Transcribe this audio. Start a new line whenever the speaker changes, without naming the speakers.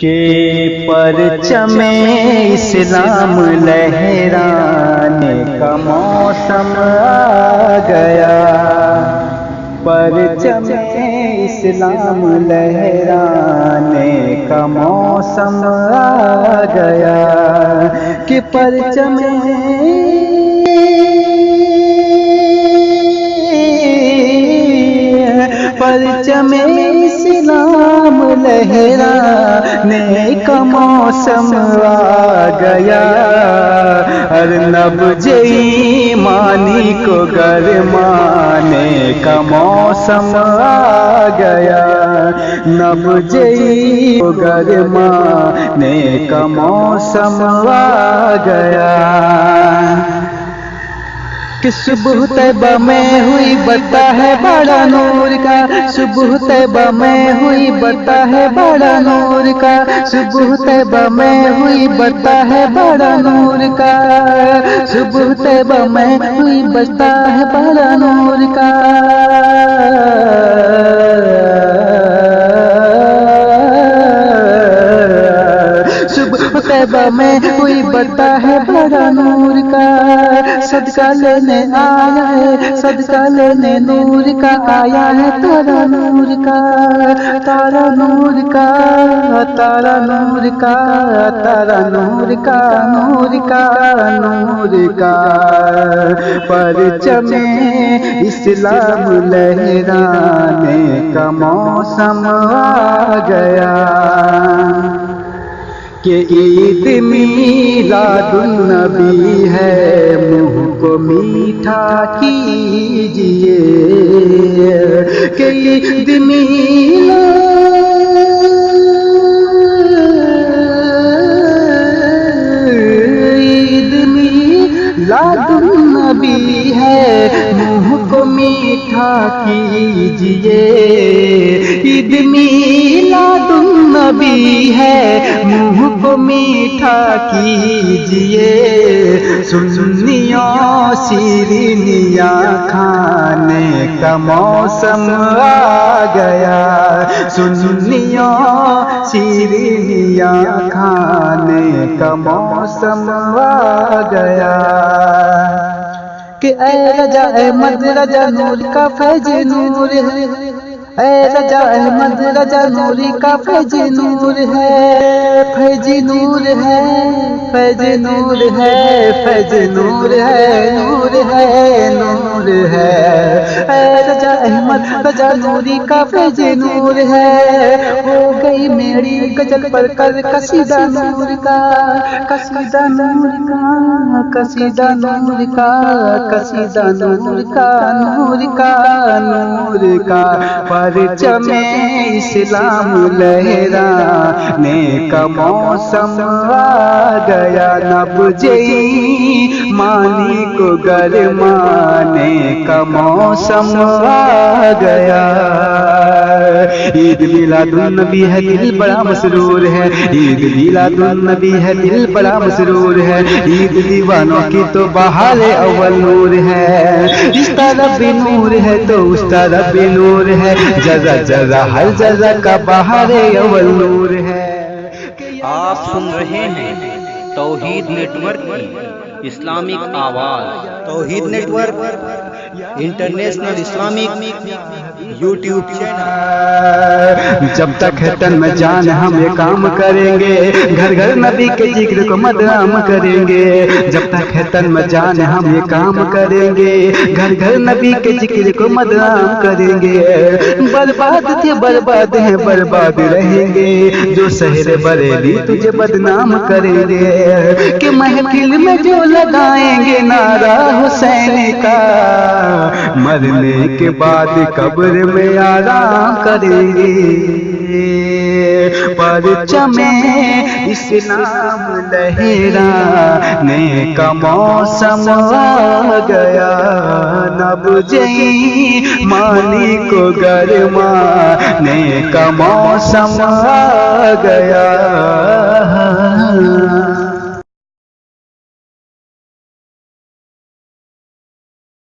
کہ پرچم اسلام لہرانے کا موسم آ گیا، پرچم اسلام لہرانے کا موسم آ گیا، کہ پرچم اسلام لہرانے کا موسم آ گیا، ارنب ایمانی کو گرمانے کا موسم آ گیا، نبض کو گرمانے کا موسم آ گیا، کہ صبح طیبہ میں ہوئی بتا ہے بڑا نور کا، صبح طیبہ میں ہوئی بتا ہے بڑا نور کا، صبح طیبہ میں ہوئی بتا ہے بڑا نور کا، صبح طیبہ میں ہوئی بتا ہے بڑا نور کا، صبح طیبہ میں ہوئی بتا ہے بڑا نور کا، صدقہ لینے آیا ہے، صدقہ لینے نور کا آیا ہے، تارا نور کا، تارا نور کا، تارا نور کا، تارا نور کا، نور کا، نور کا، پرچم اسلام لہرانے کا موسم آ گیا، کہ عید میلاد النبی ہے، منہ کو میٹھا کیجئے، کہ عید میلاد النبی ہے، منہ کو میٹھا کیجئے، عید میلاد النبی ہے، منہ کو میٹھا کیجئے، سنیوں شیرینیاں کھانے کا موسم آ گیا، سنیوں شیرینیاں کھانے کا موسم آ گیا، کہ اے رجا احمد رجا نور کا فیض نور ہے، اے رجا احمد رجا نوری کا فیض نور ہے، فیض نور ہے، فیض نور ہے، فیض نور ہے، نور ہے، نور ہے، اے رجا احمد رجا نوری کا فیض نور ہے، ہو گئی میری غزل پر کر قصیدہ نور کا، قصیدہ نور کا، قصیدہ نور کا، قصیدہ نور کا، نور کا، نور کا، پرچم اسلام لہرانے کا موسم آ گیا، نبض ایمانی کو گرمانے کا موسم آ گیا، عید میلاد النبی ہے دل بڑا مسرور ہے، عید میلاد النبی ہے دل بڑا مسرور ہے، عید دیوانوں کی تو بہار اول نور ہے، اس طرف بھی نور ہے تو اس طرف بھی نور ہے، جزا جزا ہر جزا کا بہار اول نور ہے۔
آپ سن رہے ہیں توحید نیٹ ورک کی اسلامک آواز، Tauheed network international Islamic YouTube channel.
جب تک ہے تن میں جان ہم یہ کام کریں گے، گھر گھر نبی کے ذکر کو مدعام کریں گے، جب تک ہے تن میں جان ہم یہ کام کریں گے، گھر گھر نبی کے ذکر کو مدعام کریں گے، برباد تھے برباد ہیں برباد رہیں گے، جو شہر بریلی تجھے بدنام کریں گے، کہ محفل میں جو لگائیں گے نعرہ حسین کا، مرنے کے بعد قبر میں آرام کریں گے، پرچم اسلام لہرانے کا موسم آ گیا، نبض ایمانی کو گرمانے کا موسم آ گیا۔